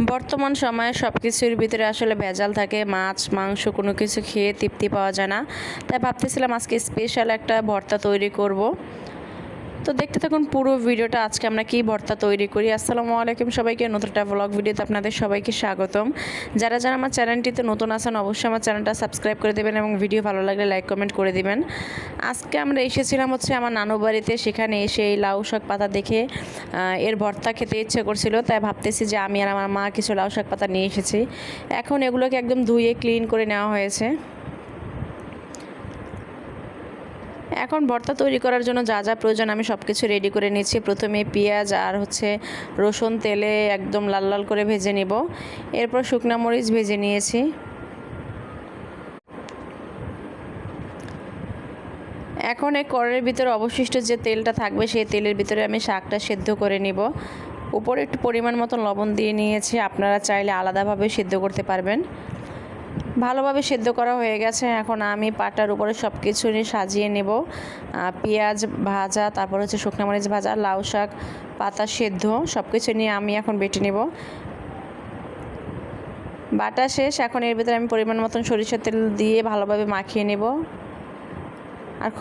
বর্তমান সময়ে সব কিছুর ভিতরে আসলে ভেজাল থাকে, মাছ মাংস কোনো কিছু খেয়ে তৃপ্তি পাওয়া যায় না। তাই ভাবতেছিলাম আজকে স্পেশাল একটা ভর্তা তৈরি করব। তো দেখতে থাকুন পুরো ভিডিওটা, আজকে আমরা কি ভর্তা তৈরি করি। আসসালামু আলাইকুম সবাইকে, নতুন একটা ব্লগ ভিডিওতে আপনাদের সবাইকে স্বাগতম। যারা যারা আমার চ্যানেলটিতে নতুন আছেন অবশ্যই আমার চ্যানেলটা সাবস্ক্রাইব করে দেবেন এবং ভিডিও ভালো লাগলে লাইক কমেন্ট করে দিবেন। আজকে আমরা এসেছিলাম আমার নানু বাড়িতে, সেখানে এসে এই লাউ শাক পাতা দেখে এর ভর্তা খেতে ইচ্ছে করছিল। তাই ভাবতেছি যে আমি আর আমার মা কিছু লাউ শাক পাতা নিয়ে এসেছি। এখন এগুলোকে একদম ধুয়ে ক্লিন করে নেওয়া হয়েছে। এখন ভর্তা তৈরি করার জন্য যা যা প্রয়োজন আমি সব কিছু রেডি করে নিচ্ছি। প্রথমে পেঁয়াজ আর রসুন তেলে একদম লাল লাল করে ভেজে নিব। এরপর শুকনা মরিচ ভেজে নিয়েছি। এখন এই কড়াইয়ের ভিতরে অবশিষ্ট যে তেলটা থাকবে সেই তেলের ভিতরে আমি শাকটা সেদ্ধ করে নিব। উপরে একটু পরিমাণ মতো লবণ দিয়ে নিয়েছি, আপনারা চাইলে আলাদাভাবে সেদ্ধ করতে পারবেন। ভালোভাবে সেদ্ধ করা হয়ে গেছে। এখন আমি পাটার উপরে সব কিছু নিয়ে সাজিয়ে নেব। পেঁয়াজ ভাজা, তারপর শুকনো মরিচ ভাজা, লাউ শাক পাতা সেদ্ধ সব কিছু নিয়ে আমি এখন বেটে নেব। বাটা শেষ। এখন এর ভিতরে আমি পরিমাণ মতন সরিষার তেল দিয়ে ভালোভাবে মাখিয়ে নেব। আর খুব